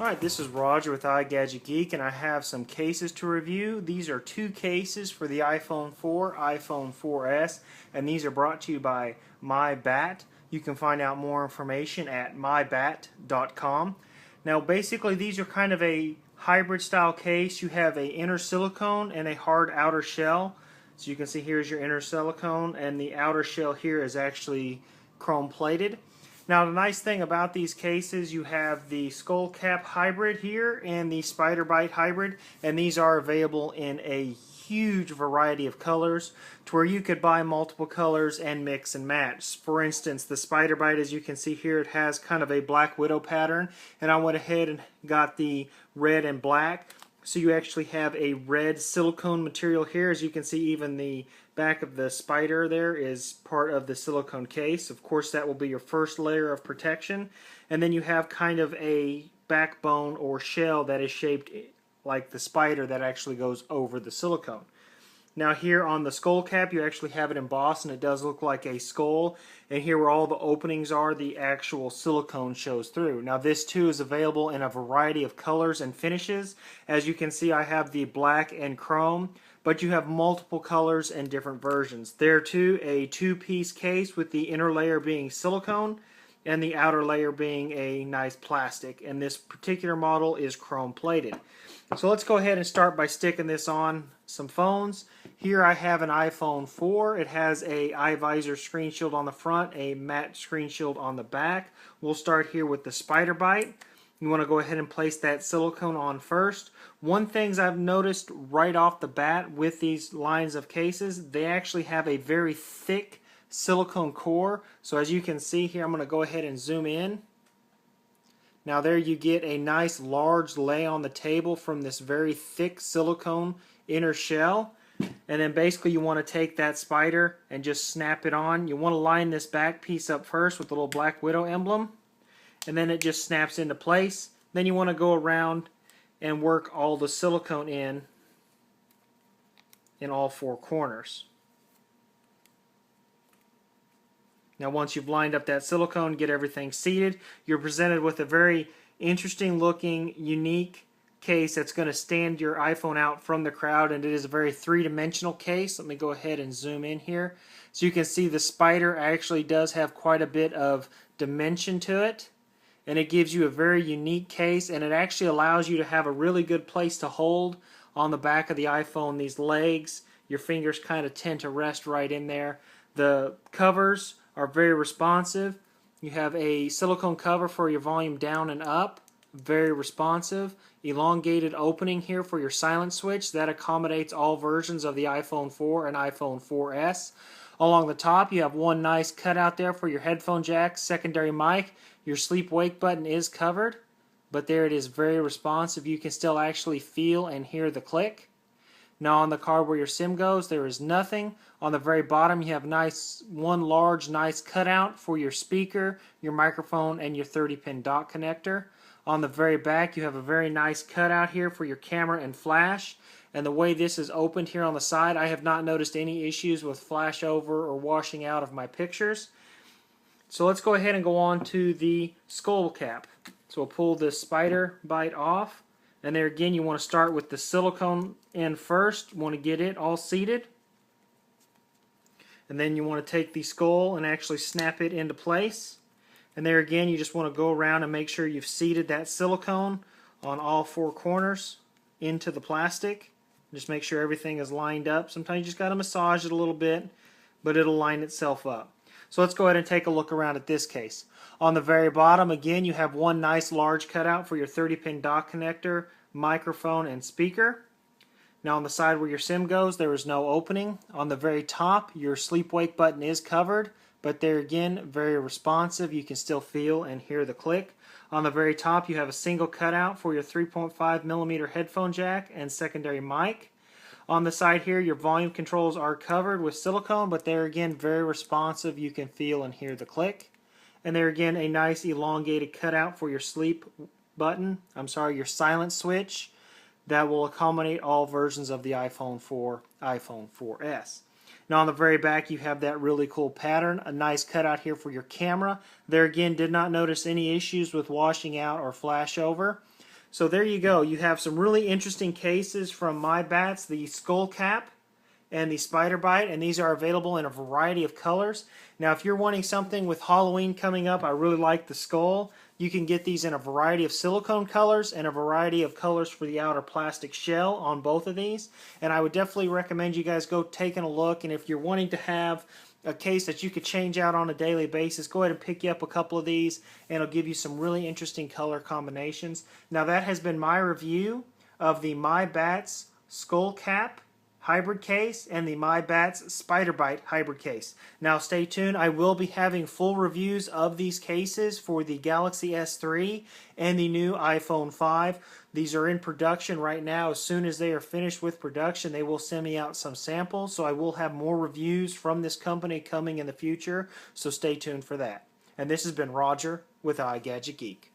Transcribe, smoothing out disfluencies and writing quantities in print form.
Alright, this is Roger with iGadget Geek, and I have some cases to review. These are two cases for the iPhone 4, iPhone 4S, and these are brought to you by MyBat. You can find out more information at mybat.com. Now basically these are kind of a hybrid style case. You have a inner silicone and a hard outer shell. So you can see here's your inner silicone, and the outer shell here is actually chrome plated. Now the nice thing about these cases, you have the Skullcap Hybrid here and the Spiderbite Hybrid, and these are available in a huge variety of colors to where you could buy multiple colors and mix and match. For instance, the Spiderbite, as you can see here, it has kind of a Black Widow pattern, and I went ahead and got the red and black. So you actually have a red silicone material here. As you can see, even the back of the spider there is part of the silicone case. Of course, that will be your first layer of protection. And then you have kind of a backbone or shell that is shaped like the spider that actually goes over the silicone. Now here on the skull cap, you actually have it embossed, and it does look like a skull. And here where all the openings are, the actual silicone shows through. Now this too is available in a variety of colors and finishes. As you can see, I have the black and chrome, but you have multiple colors and different versions. There too, a two-piece case with the inner layer being silicone and the outer layer being a nice plastic. And this particular model is chrome plated. So let's go ahead and start by sticking this on some phones. Here I have an iPhone 4. It has a iVisor screen shield on the front, a matte screen shield on the back. We'll start here with the Spiderbite. You want to go ahead and place that silicone on first. One thing I've noticed right off the bat with these lines of cases, they actually have a very thick silicone core. So as you can see here, I'm going to go ahead and zoom in. Now there you get a nice large lay on the table from this very thick silicone inner shell. And then basically you want to take that spider and just snap it on. You want to line this back piece up first with the little Black Widow emblem. And then it just snaps into place. Then you want to go around and work all the silicone in all four corners. Now once you've lined up that silicone, get everything seated, you're presented with a very interesting looking, unique case that's going to stand your iPhone out from the crowd, and it is a very three-dimensional case. Let me go ahead and zoom in here. So you can see the spider actually does have quite a bit of dimension to it, and it gives you a very unique case, and it actually allows you to have a really good place to hold on the back of the iPhone. These legs, your fingers kind of tend to rest right in there. The covers are very responsive. You have a silicone cover for your volume down and up, very responsive. Elongated opening here for your silent switch, that accommodates all versions of the iPhone 4 and iPhone 4S. Along the top you have one nice cutout there for your headphone jack, secondary mic. Your sleep wake button is covered, but there it is, very responsive. You can still actually feel and hear the click. Now on the card where your SIM goes, there is nothing. On the very bottom you have one large nice cutout for your speaker, your microphone, and your 30-pin dock connector. On the very back you have a very nice cutout here for your camera and flash. And the way this is opened here on the side, I have not noticed any issues with flash over or washing out of my pictures. So let's go ahead and go on to the skull cap. So we'll pull this Spiderbite off. And there again, you want to start with the silicone end first. You want to get it all seated. And then you want to take the skull and actually snap it into place. And there again, you just want to go around and make sure you've seated that silicone on all four corners into the plastic. Just make sure everything is lined up. Sometimes you just got to massage it a little bit, but it'll line itself up. So let's go ahead and take a look around at this case. On the very bottom, again, you have one nice large cutout for your 30-pin dock connector, microphone, and speaker. Now on the side where your SIM goes, there is no opening. On the very top, your sleep wake button is covered, but there again, very responsive. You can still feel and hear the click. On the very top, you have a single cutout for your 3.5mm headphone jack and secondary mic. On the side here, your volume controls are covered with silicone, but they're again very responsive. You can feel and hear the click. And there again, a nice elongated cutout for your your silent switch that will accommodate all versions of the iPhone 4, iPhone 4S. Now on the very back you have that really cool pattern, a nice cutout here for your camera. There again, did not notice any issues with washing out or flash over. So there you go. You have some really interesting cases from MyBats, the Skullcap and the Spiderbite, and these are available in a variety of colors. Now if you're wanting something with Halloween coming up, I really like the skull. You can get these in a variety of silicone colors and a variety of colors for the outer plastic shell on both of these. And I would definitely recommend you guys go taking a look, and if you're wanting to have a case that you could change out on a daily basis, go ahead and pick you up a couple of these, and it'll give you some really interesting color combinations. Now that has been my review of the MyBats Skullcap hybrid case and the MyBats Spiderbite hybrid case. Now stay tuned. I will be having full reviews of these cases for the Galaxy S3 and the new iPhone 5. These are in production right now. As soon as they are finished with production, they will send me out some samples, so I will have more reviews from this company coming in the future, so stay tuned for that. And this has been Roger with iGadget Geek.